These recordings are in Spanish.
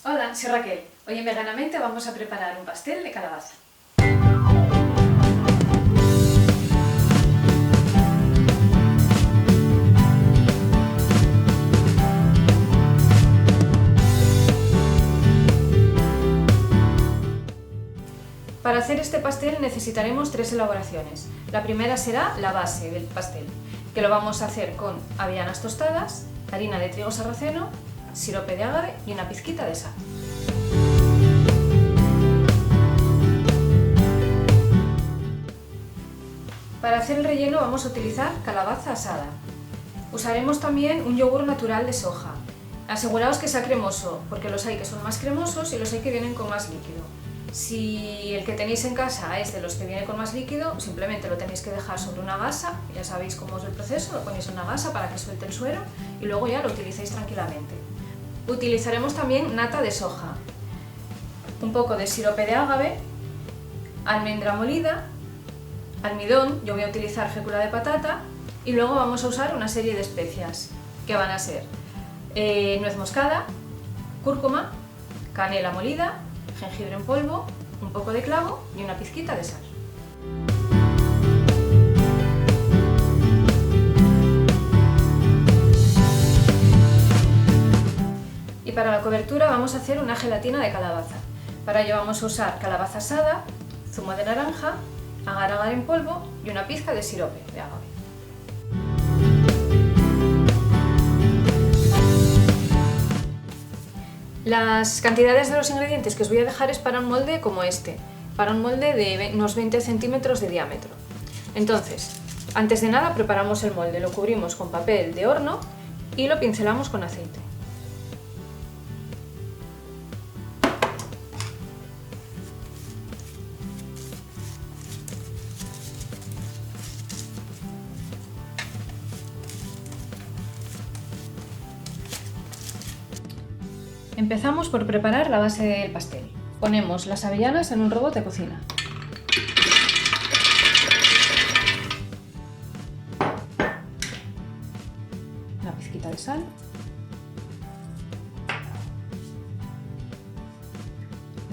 Hola, soy Raquel. Hoy en Veganamente vamos a preparar un pastel de calabaza. Para hacer este pastel necesitaremos 3 elaboraciones. La primera será la base del pastel, que lo vamos a hacer con avellanas tostadas, harina de trigo sarraceno, sirope de ágave y una pizquita de sal. Para hacer el relleno vamos a utilizar calabaza asada. Usaremos también un yogur natural de soja. Aseguraos que sea cremoso, porque los hay que son más cremosos y los hay que vienen con más líquido. Si el que tenéis en casa es de los que viene con más líquido, simplemente lo tenéis que dejar sobre una gasa, ya sabéis cómo es el proceso, lo ponéis en una gasa para que suelte el suero y luego ya lo utilicéis tranquilamente. Utilizaremos también nata de soja, un poco de sirope de ágave, almendra molida, almidón, yo voy a utilizar fécula de patata y luego vamos a usar una serie de especias que van a ser nuez moscada, cúrcuma, canela molida, jengibre en polvo, un poco de clavo y una pizquita de sal. Y para la cobertura vamos a hacer una gelatina de calabaza. Para ello vamos a usar calabaza asada, zumo de naranja, agar-agar en polvo y una pizca de sirope de agave. Las cantidades de los ingredientes que os voy a dejar es para un molde como este, para un molde de unos 20 centímetros de diámetro. Entonces, antes de nada preparamos el molde, lo cubrimos con papel de horno y lo pincelamos con aceite. Empezamos por preparar la base del pastel. Ponemos las avellanas en un robot de cocina. Una pizquita de sal.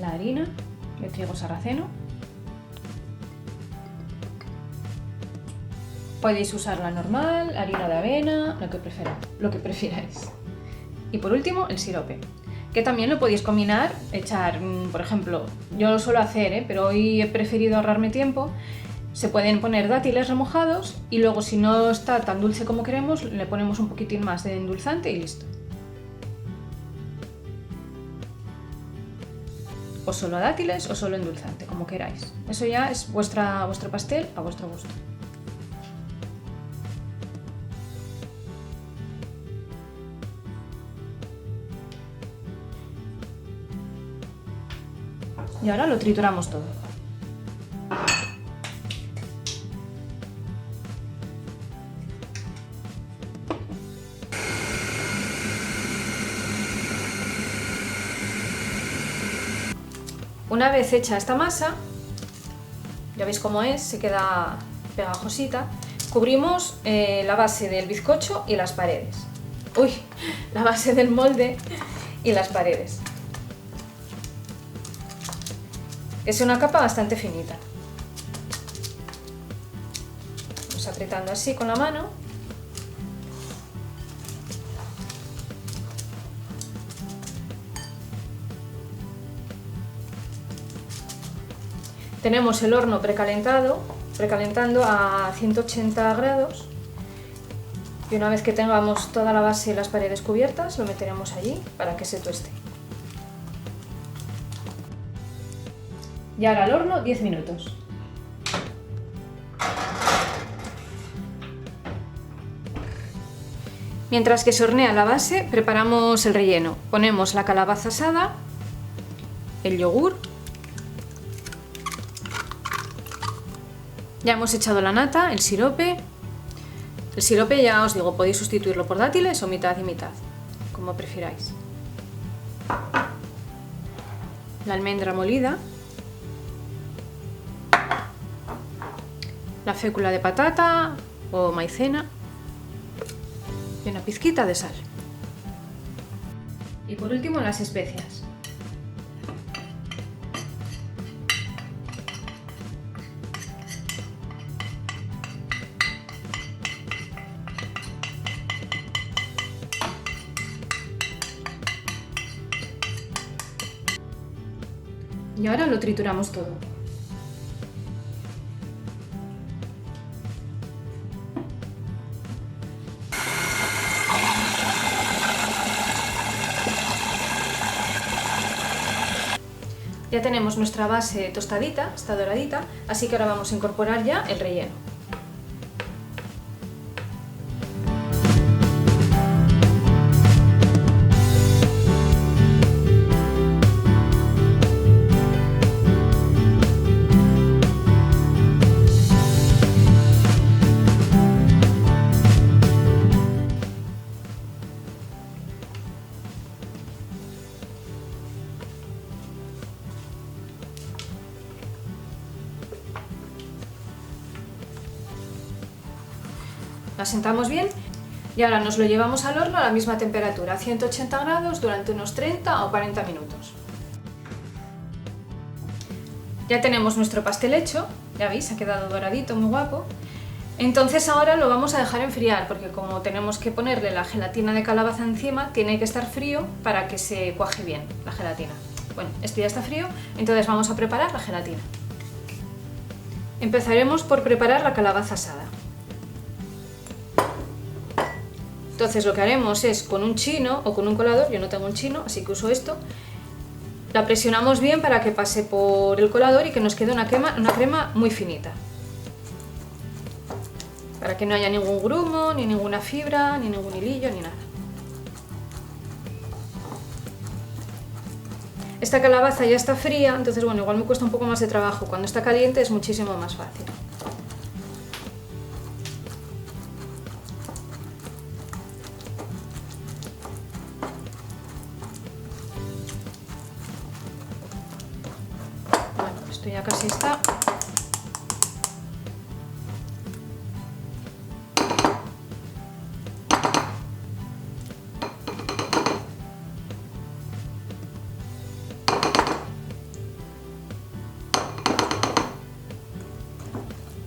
La harina de trigo sarraceno. Podéis usar la normal, harina de avena, lo que prefiráis. Y por último, el sirope, que también lo podéis combinar, echar, por ejemplo, yo lo suelo hacer, pero hoy he preferido ahorrarme tiempo. Se pueden poner dátiles remojados y luego, si no está tan dulce como queremos, le ponemos un poquitín más de endulzante y listo. O solo dátiles o solo endulzante, como queráis. Eso ya es vuestro pastel a vuestro gusto. Y ahora lo trituramos todo. Una vez hecha esta masa, ya veis cómo es, se queda pegajosita, cubrimos la base del bizcocho y las paredes. Uy, la base del molde y las paredes. Es una capa bastante finita. Vamos apretando así con la mano. Tenemos el horno precalentando a 180 grados. Y una vez que tengamos toda la base y las paredes cubiertas, lo meteremos allí para que se tueste. Y ahora al horno 10 minutos. Mientras que se hornea la base, preparamos el relleno. Ponemos la calabaza asada, el yogur. Ya hemos echado la nata, el sirope. El sirope, ya os digo, podéis sustituirlo por dátiles o mitad y mitad, como prefiráis. La almendra molida. La fécula de patata o maicena y una pizquita de sal. Y por último, las especias. Y ahora lo trituramos todo. Ya tenemos nuestra base tostadita, está doradita, así que ahora vamos a incorporar ya el relleno. Lo asentamos bien y ahora nos lo llevamos al horno a la misma temperatura, a 180 grados durante unos 30 o 40 minutos. Ya tenemos nuestro pastel hecho, ya veis, ha quedado doradito, muy guapo. Entonces ahora lo vamos a dejar enfriar, porque como tenemos que ponerle la gelatina de calabaza encima, tiene que estar frío para que se cuaje bien la gelatina. Bueno, esto ya está frío, entonces vamos a preparar la gelatina. Empezaremos por preparar la calabaza asada. Entonces lo que haremos es con un chino o con un colador, yo no tengo un chino, así que uso esto, la presionamos bien para que pase por el colador y que nos quede una crema muy finita. Para que no haya ningún grumo, ni ninguna fibra, ni ningún hilillo, ni nada. Esta calabaza ya está fría, entonces bueno, igual me cuesta un poco más de trabajo. Cuando está caliente es muchísimo más fácil. Esto ya casi está.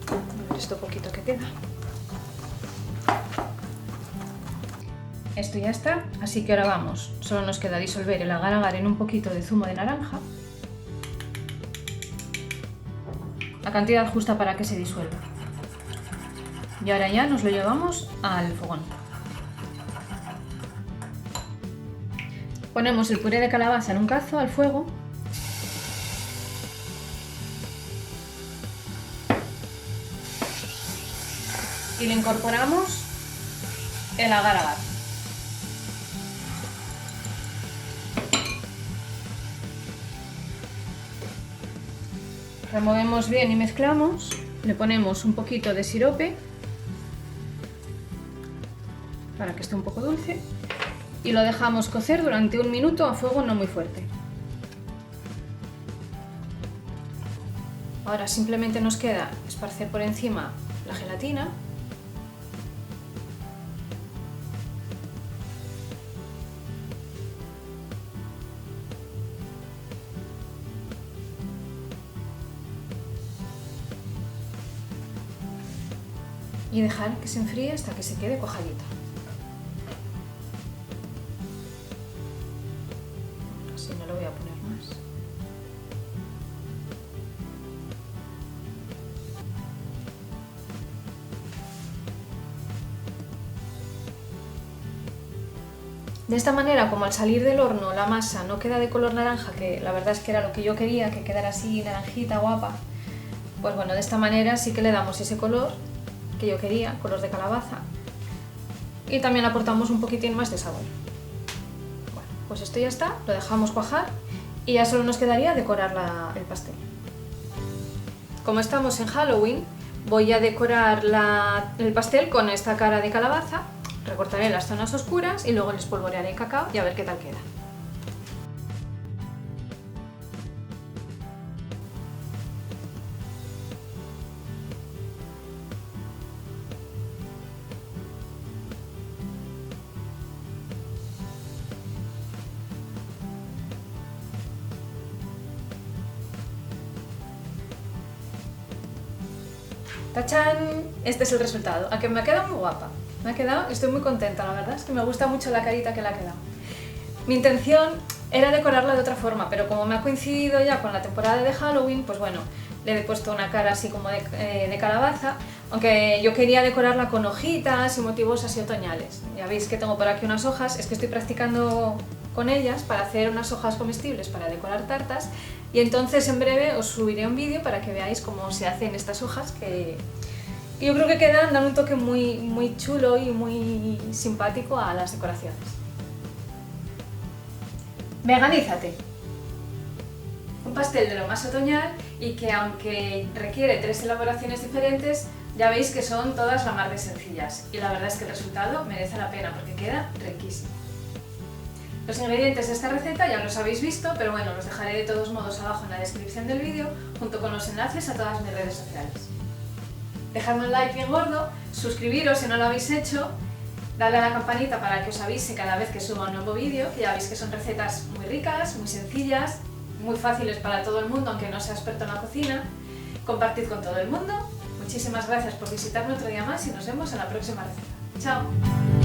A ver esto poquito que queda. Esto ya está, así que ahora vamos. Solo nos queda disolver el agar-agar en un poquito de zumo de naranja. La cantidad justa para que se disuelva. Y ahora ya nos lo llevamos al fogón. Ponemos el puré de calabaza en un cazo al fuego. Y le incorporamos el agar-agar. Removemos bien y mezclamos, le ponemos un poquito de sirope para que esté un poco dulce y lo dejamos cocer durante un minuto a fuego no muy fuerte. Ahora simplemente nos queda esparcer por encima la gelatina . Y dejar que se enfríe hasta que se quede cuajadita. Así no lo voy a poner más. De esta manera, como al salir del horno la masa no queda de color naranja, que la verdad es que era lo que yo quería, que quedara así naranjita, guapa, pues bueno, de esta manera sí que le damos ese color que yo quería, color de calabaza, y también aportamos un poquitín más de sabor. Bueno, pues esto ya está, lo dejamos cuajar y ya solo nos quedaría decorar el pastel. Como estamos en Halloween, voy a decorar el pastel con esta cara de calabaza, recortaré las zonas oscuras y luego les espolvorearé cacao y a ver qué tal queda. ¡Tachán! Este es el resultado. ¿A que me ha quedado muy guapa? Me ha quedado, estoy muy contenta, la verdad es que me gusta mucho la carita que le ha quedado. Mi intención era decorarla de otra forma, pero como me ha coincidido ya con la temporada de Halloween, pues bueno, le he puesto una cara así como de calabaza, aunque yo quería decorarla con hojitas y motivos así otoñales. Ya veis que tengo por aquí unas hojas, es que estoy practicando con ellas para hacer unas hojas comestibles para decorar tartas, y entonces en breve os subiré un vídeo para que veáis cómo se hacen estas hojas, que yo creo que dan un toque muy chulo y muy simpático a las decoraciones. Veganízate. Un pastel de lo más otoñal y que, aunque requiere 3 elaboraciones diferentes, ya veis que son todas la mar de sencillas, y la verdad es que el resultado merece la pena porque queda riquísimo. Los ingredientes de esta receta ya los habéis visto, pero bueno, los dejaré de todos modos abajo en la descripción del vídeo, junto con los enlaces a todas mis redes sociales. Dejadme un like bien gordo, suscribiros si no lo habéis hecho, dadle a la campanita para que os avise cada vez que suba un nuevo vídeo, que ya veis que son recetas muy ricas, muy sencillas, muy fáciles para todo el mundo, aunque no sea experto en la cocina. Compartid con todo el mundo. Muchísimas gracias por visitarme otro día más y nos vemos en la próxima receta. ¡Chao!